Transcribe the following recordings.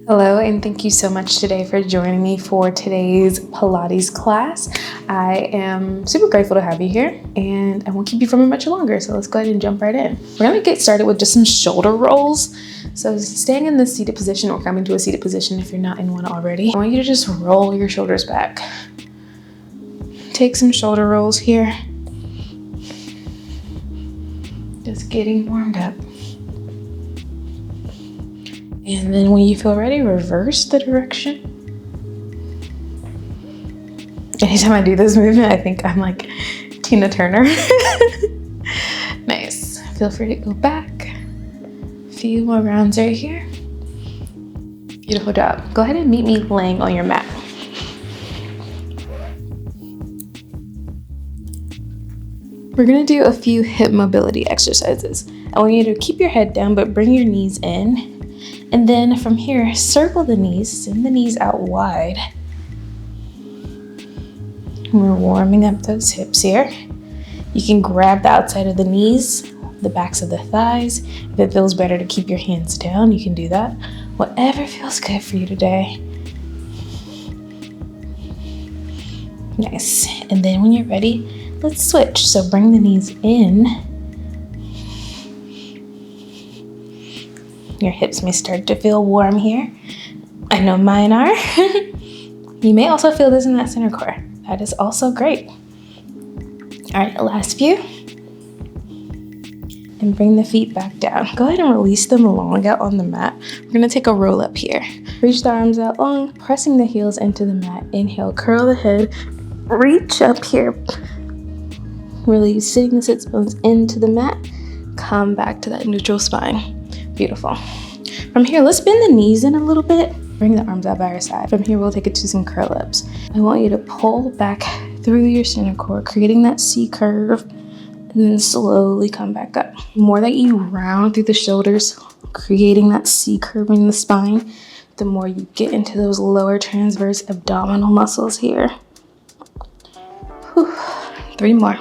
Hello, and thank you so much today for joining me for today's Pilates class. I am super grateful to have you here, and I won't keep you from it much longer, so let's go ahead and jump right in. We're gonna get started with just some shoulder rolls. So staying in the seated position or coming to a seated position if you're not in one already, I want you to just roll your shoulders back. Take some shoulder rolls here. Just getting warmed up. And then when you feel ready, reverse the direction. Anytime I do this movement, I think I'm like Tina Turner. Nice. Feel free to go back. A few more rounds right here. Beautiful job. Go ahead and meet me laying on your mat. We're gonna do a few hip mobility exercises. I want you to keep your head down, but bring your knees in. And then from here, circle the knees, send the knees out wide. We're warming up those hips here. You can grab the outside of the knees, the backs of the thighs. If it feels better to keep your hands down, you can do that. Whatever feels good for you today. Nice. And then when you're ready, let's switch. So bring the knees in. Your hips may start to feel warm here. I know mine are. You may also feel this in that center core. That is also great. All right, last few. And bring the feet back down. Go ahead and release them long out on the mat. We're gonna take a roll up here. Reach the arms out long, pressing the heels into the mat. Inhale, curl the head, reach up here. Really sitting the sit bones into the mat. Come back to that neutral spine. Beautiful. From here, let's bend the knees in a little bit. Bring the arms out by your side. From here, we'll take it to some curl ups. I want you to pull back through your center core, creating that C curve, and then slowly come back up. The more that you round through the shoulders, creating that C curve in the spine, the more you get into those lower transverse abdominal muscles here. Whew. 3 more.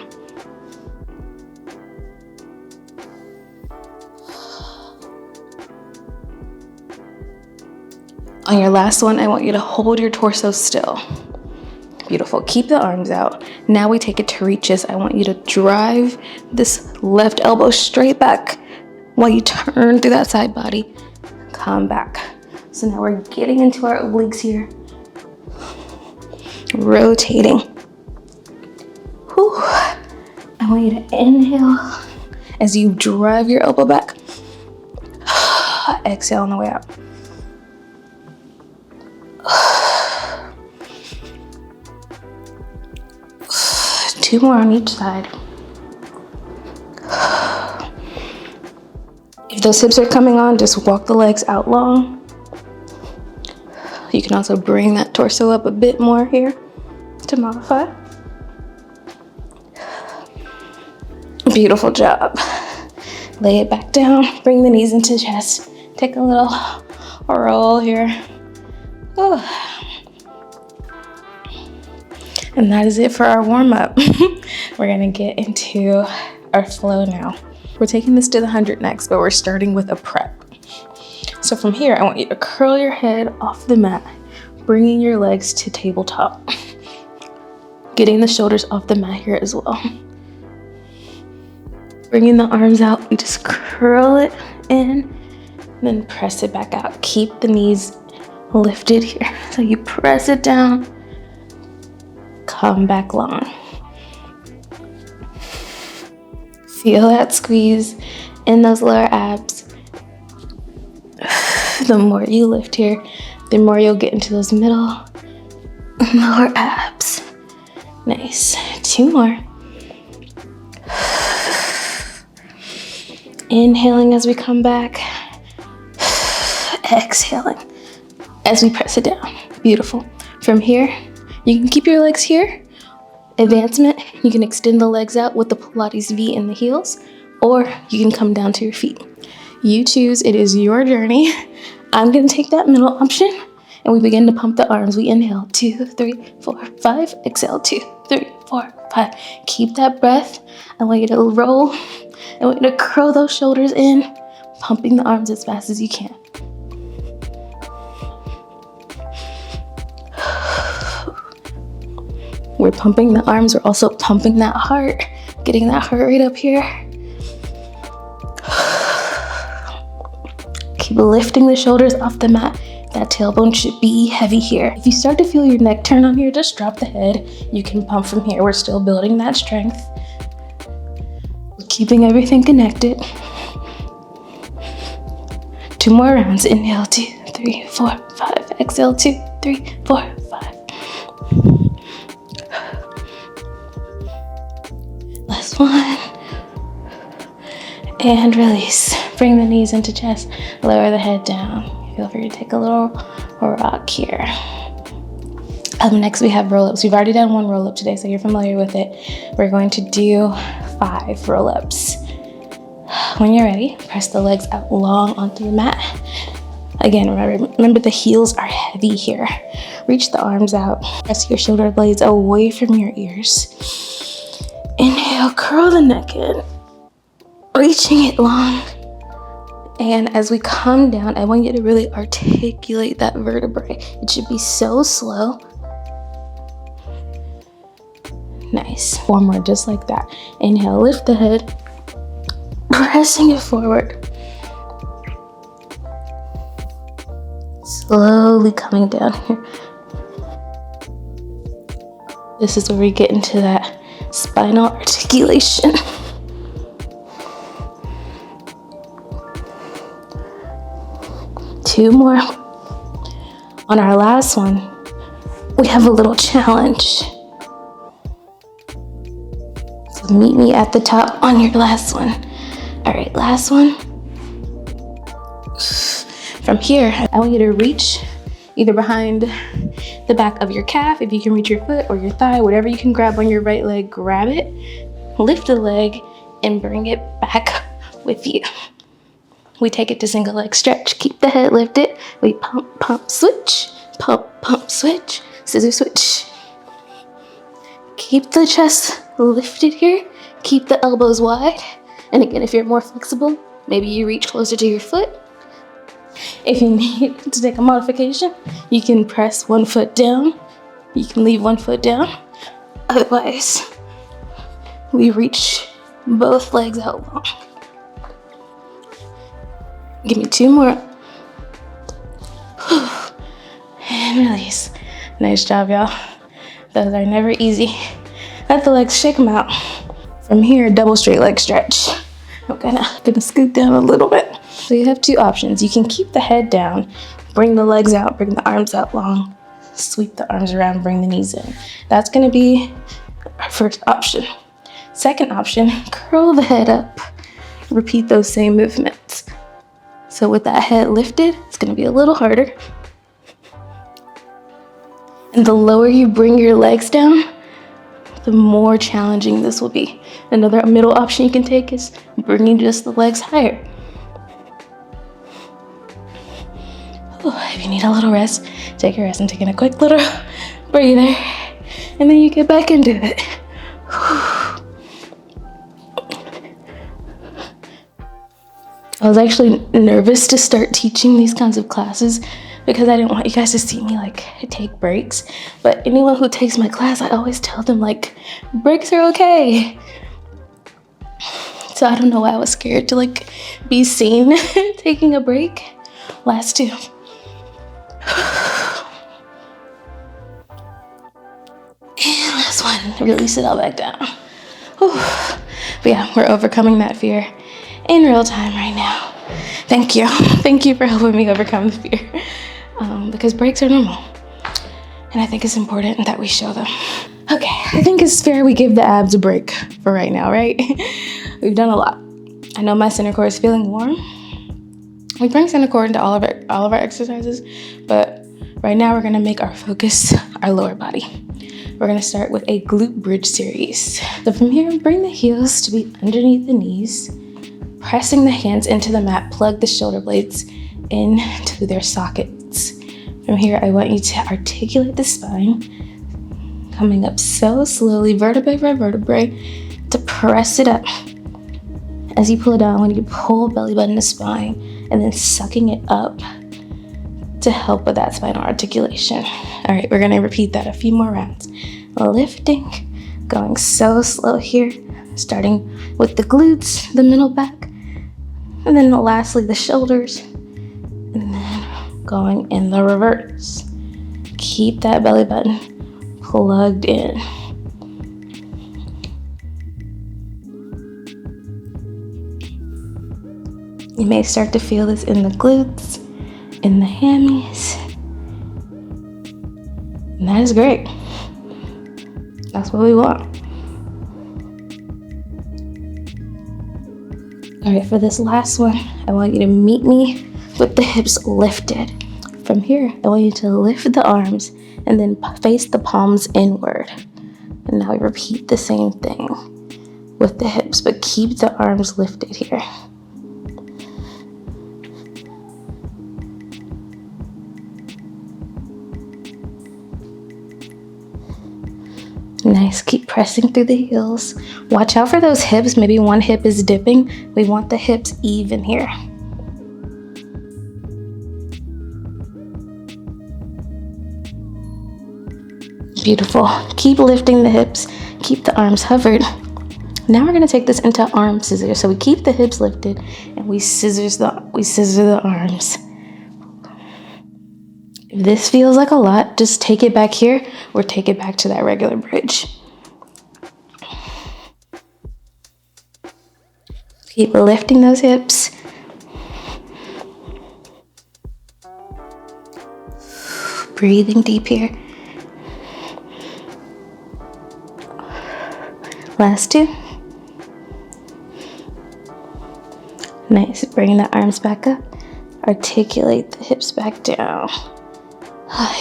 On your last one, I want you to hold your torso still. Beautiful. Keep the arms out. Now we take it to reaches. I want you to drive this left elbow straight back while you turn through that side body. Come back. So now we're getting into our obliques here. Rotating. Whew. I want you to inhale as you drive your elbow back. Exhale on the way out. 2 more on each side. If those hips are coming on, just walk the legs out long. You can also bring that torso up a bit more here to modify. Beautiful job. Lay it back down, bring the knees into the chest. Take a little roll here. Oh. And that is it for our warm-up. We're gonna get into our flow now. We're taking this to the 100 next, but we're starting with a prep. So from here, I want you to curl your head off the mat, bringing your legs to tabletop. Getting the shoulders off the mat here as well. Bringing the arms out and just curl it in, then press it back out. Keep the knees lifted here. So you press it down, come back long. Feel that squeeze in those lower abs. The more you lift here, the more you'll get into those middle lower abs. Nice. 2 more. Inhaling as we come back. Exhaling as we press it down. Beautiful. From here, you can keep your legs here. Advancement, you can extend the legs out with the Pilates V in the heels, or you can come down to your feet. You choose, it is your journey. I'm gonna take that middle option, and we begin to pump the arms. We inhale, 2, 3, 4, 5. Exhale, 2, 3, 4, 5. Keep that breath. I want you to roll. I want you to curl those shoulders in, pumping the arms as fast as you can. We're pumping the arms, we're also pumping that heart, getting that heart rate up here. Keep lifting the shoulders off the mat. That tailbone should be heavy here. If you start to feel your neck turn on here, just drop the head. You can pump from here. We're still building that strength. We're keeping everything connected. 2 more rounds. Inhale, 2, 3, 4, 5. Exhale, 2, 3, 4, 5. Last one. And release. Bring the knees into chest. Lower the head down. Feel free to take a little rock here. Next we have roll-ups. We've already done 1 roll-up today, so you're familiar with it. We're going to do 5 roll-ups. When you're ready, press the legs out long onto the mat. Again, remember the heels are heavy here. Reach the arms out. Press your shoulder blades away from your ears. Inhale, curl the neck in. Reaching it long. And as we come down, I want you to really articulate that vertebrae. It should be so slow. Nice. 4 more, just like that. Inhale, lift the head, pressing it forward. Slowly coming down here. This is where we get into that spinal articulation. Two more. On our last one, we have a little challenge. So meet me at the top on your last one. All right, last one. From here, I want you to reach either behind the back of your calf, if you can reach your foot or your thigh, whatever you can grab on your right leg, grab it, lift the leg, and bring it back with you. We take it to single leg stretch. Keep the head lifted. We pump, pump, switch. Pump, pump, switch. Scissor switch. Keep the chest lifted here. Keep the elbows wide. And again, if you're more flexible, maybe you reach closer to your foot. If you need to take a modification, you can press 1 foot down. You can leave 1 foot down. Otherwise, we reach both legs out long. Give me 2 more. And release. Nice job, y'all. Those are never easy. Let the legs shake them out. From here, double straight leg stretch. I'm gonna scoot down a little bit. So you have 2 options. You can keep the head down, bring the legs out, bring the arms out long, sweep the arms around, bring the knees in. That's gonna be our first option. Second option, curl the head up. Repeat those same movements. So with that head lifted, it's gonna be a little harder. And the lower you bring your legs down, the more challenging this will be. Another middle option you can take is bringing just the legs higher. If you need a little rest, take a rest. I'm taking a quick little breather, and then you get back into it. I was actually nervous to start teaching these kinds of classes because I didn't want you guys to see me like take breaks. But anyone who takes my class, I always tell them like, breaks are okay. So I don't know why I was scared to like be seen taking a break. Last 2. And last one, release it all back down. Whew. But yeah, we're overcoming that fear in real time right now. Thank you. Thank you for helping me overcome the fear. Because breaks are normal. And I think it's important that we show them. Okay, I think it's fair we give the abs a break for right now, right? We've done a lot. I know my center core is feeling warm. We bring center core into all of our exercises, but right now we're gonna make our focus our lower body. We're gonna start with a glute bridge series. So from here, bring the heels to be underneath the knees, pressing the hands into the mat, plug the shoulder blades into their sockets. From here, I want you to articulate the spine, coming up so slowly, vertebrae by vertebrae, to press it up. As you pull it down, I want you to pull belly button to spine, and then sucking it up to help with that spinal articulation. All right, we're gonna repeat that a few more rounds. lifting, going so slow here, starting with the glutes, the middle back, and then lastly the shoulders, and then going in the reverse. Keep that belly button plugged in. You may start to feel this in the glutes, in the hammies, and that is great. That's what we want. All right, for this last one, I want you to meet me with the hips lifted. From here, I want you to lift the arms and then face the palms inward. And now we repeat the same thing with the hips, but keep the arms lifted here. Nice, keep pressing through the heels. Watch out for those hips. Maybe one hip is dipping. We want the hips even here. Beautiful. Keep lifting the hips. Keep the arms hovered. Now we're gonna take this into arm scissors. So we keep the hips lifted and we scissor the arms. If this feels like a lot, just take it back here or take it back to that regular bridge. Keep lifting those hips. Breathing deep here. Last two. Nice, bring the arms back up. Articulate the hips back down.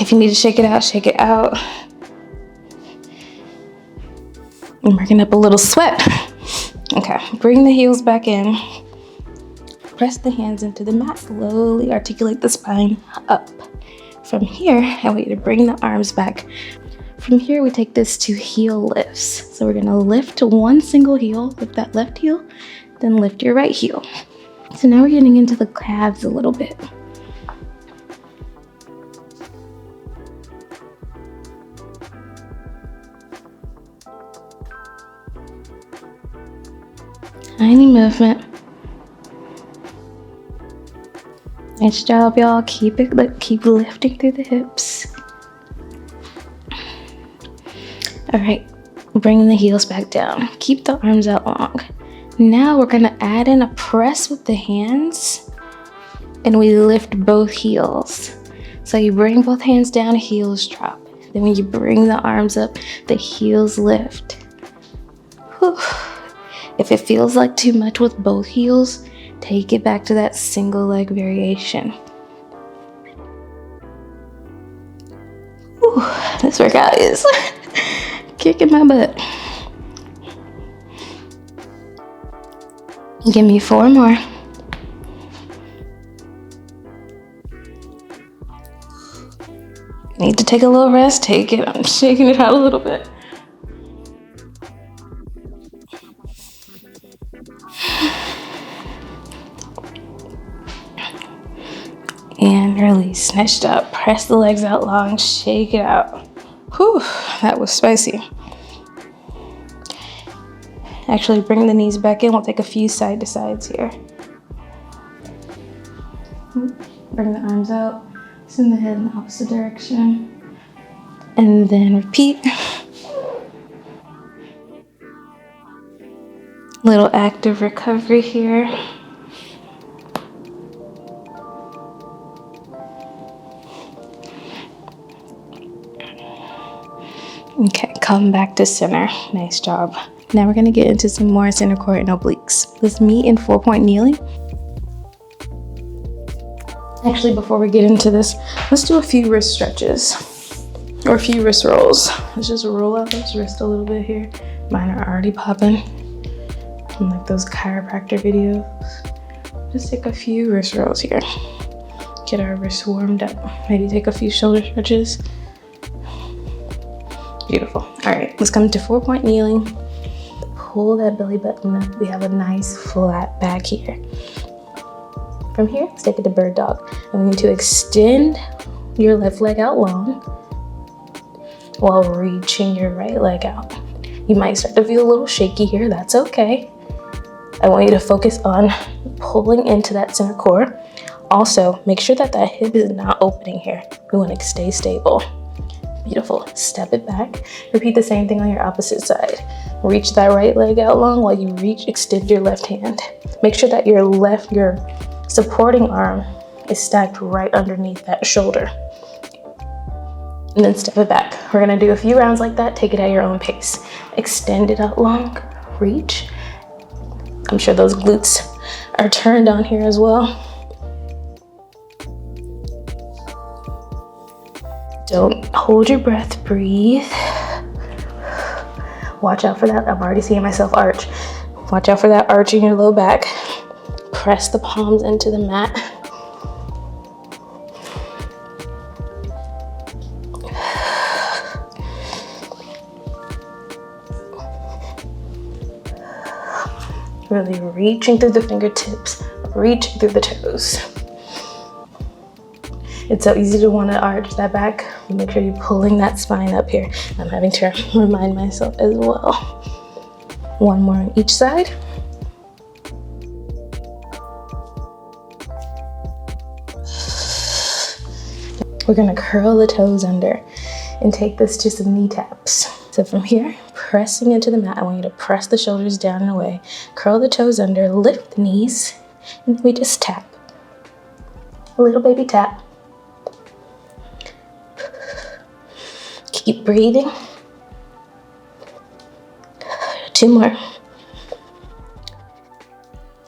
If you need to shake it out, shake it out. I'm working up a little sweat. Okay, bring the heels back in. Press the hands into the mat. Slowly articulate the spine up. From here, I want you to bring the arms back. From here, we take this to heel lifts. So we're gonna lift one single heel, lift that left heel, then lift your right heel. So now we're getting into the calves a little bit. Tiny movement. Nice job, y'all. Keep lifting through the hips. All right, bring the heels back down. Keep the arms out long. Now we're gonna add in a press with the hands and we lift both heels. So you bring both hands down, heels drop. Then when you bring the arms up, the heels lift. Whew. If it feels like too much with both heels, take it back to that single leg variation. Whew. This workout is kicking my butt. Give me 4 more. Need to take a little rest, take it. I'm shaking it out a little bit. And release. Nice job. Press the legs out long, shake it out. Whew, that was spicy. Actually, bring the knees back in. We'll take a few side to sides here. Bring the arms out. Send the head in the opposite direction. And then repeat. Little active recovery here. Okay, come back to center. Nice job. Now we're gonna get into some more center core and obliques. Let's meet in 4-point kneeling. Actually, before we get into this, let's do a few wrist stretches or a few wrist rolls. Let's just roll out those wrists a little bit here. Mine are already popping. Like those chiropractor videos. Just take a few wrist rolls here. Get our wrists warmed up. Maybe take a few shoulder stretches. Beautiful. All right, let's come to 4-point kneeling. Pull that belly button up. We have a nice flat back here. From here, let's take it to bird dog. And we need to extend your left leg out long. while reaching your right leg out. You might start to feel a little shaky here, that's okay. I want you to focus on pulling into that center core. Also, make sure that that hip is not opening here. We want to stay stable. Beautiful. Step it back. Repeat the same thing on your opposite side. Reach that right leg out long. While you reach, extend your left hand. Make sure that your supporting arm is stacked right underneath that shoulder. And then step it back. We're gonna do a few rounds like that. Take it at your own pace. Extend it out long, reach. I'm sure those glutes are turned on here as well. Don't hold your breath, breathe. Watch out for that. I'm already seeing myself arch. Watch out for that arch in your low back. Press the palms into the mat. Really reaching through the fingertips, reaching through the toes. It's so easy to want to arch that back. Make sure you're pulling that spine up here. I'm having to remind myself as well. One more on each side. We're gonna curl the toes under and take this to some knee taps. So from here, pressing into the mat, I want you to press the shoulders down and away. Curl the toes under, lift the knees, and then we just tap. A little baby tap. Keep breathing. 2 more.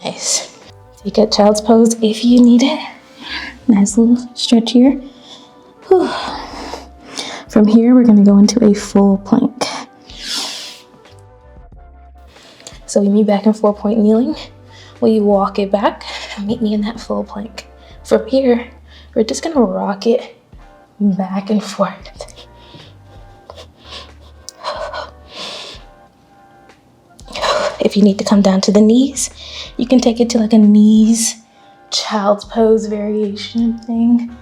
Nice. Take a child's pose if you need it. Nice little stretch here. Whew. From here, we're gonna go into a full plank. So we meet back in 4-point kneeling. We walk it back and meet me in that full plank. From here, we're just gonna rock it back and forth. If you need to come down to the knees, you can take it to like a knees child's pose variation thing.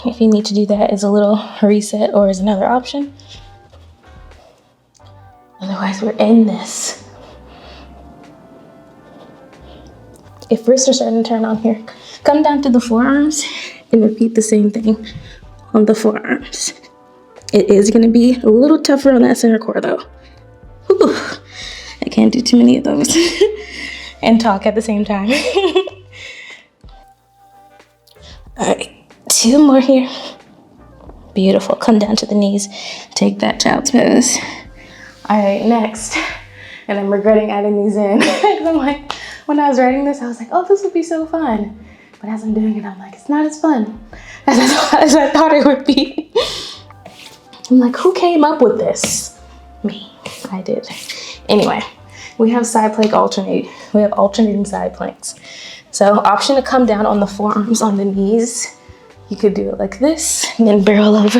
If you need to do that as a little reset or as another option. Otherwise, we're in this. If wrists are starting to turn on here, come down to the forearms and repeat the same thing on the forearms. It is gonna be a little tougher on that center core though. Whew. I can't do too many of those and talk at the same time. All right. 2 more here. Beautiful. Come down to the knees. Take that child's pose. All right, next. And I'm regretting adding these in. Because I'm like, when I was writing this, I was like, oh, this would be so fun. But as I'm doing it, I'm like, it's not as fun as I thought it would be. I'm like, who came up with this? Me. I did. Anyway, we have side plank alternate. We have alternating side planks. So option to come down on the forearms on the knees. You could do it like this and then barrel over.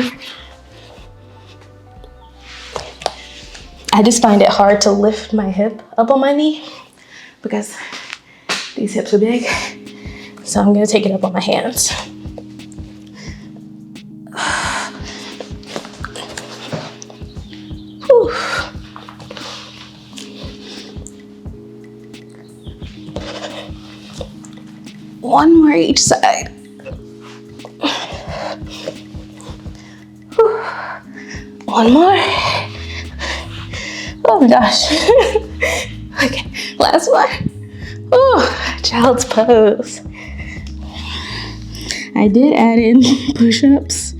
I just find it hard to lift my hip up on my knee because these hips are big. So I'm gonna take it up on my hands. Whew. One more each side. One more. Oh my gosh. Okay, last one. Oh, child's pose. I did add in push-ups.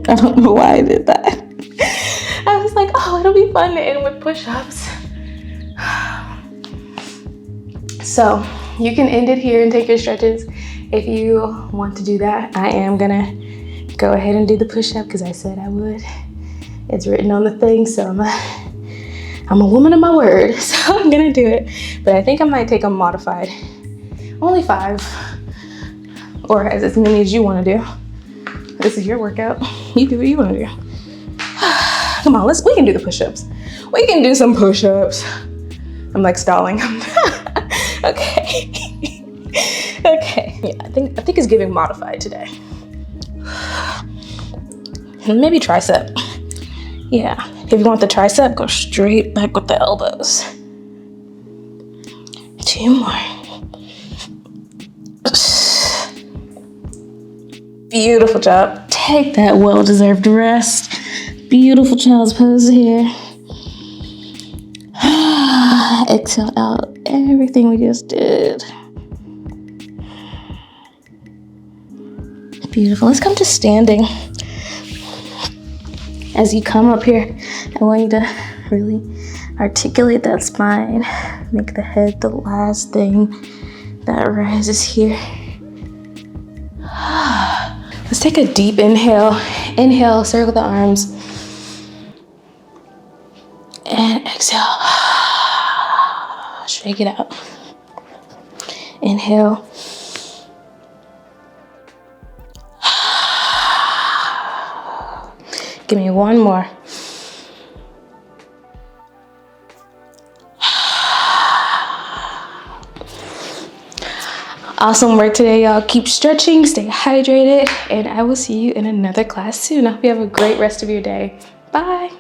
I don't know why I did that. I was like, oh, it'll be fun to end with push-ups. So you can end it here and take your stretches if you want to do that. I am gonna go ahead and do the push-up because I said I would. It's written on the thing, so I'm a woman of my word, so I'm gonna do it. But I think I might take a modified, only 5, or as many as you want to do. This is your workout. You do what you want to do. Come on, we can do the push-ups. We can do some push-ups. I'm like stalling. Okay. Okay. Yeah, I think it's giving modified today. And maybe tricep. Yeah, if you want the tricep, go straight back with the elbows. 2 more. Beautiful job. Take that well-deserved rest. Beautiful child's pose here. Exhale out everything we just did. Beautiful. Let's come to standing. As you come up here, I want you to really articulate that spine. Make the head the last thing that rises here. Let's take a deep inhale. Inhale, circle the arms. And exhale. Shake it out. Inhale. Give me one more. Awesome work today, y'all. Keep stretching, stay hydrated, and I will see you in another class soon. I hope you have a great rest of your day. Bye.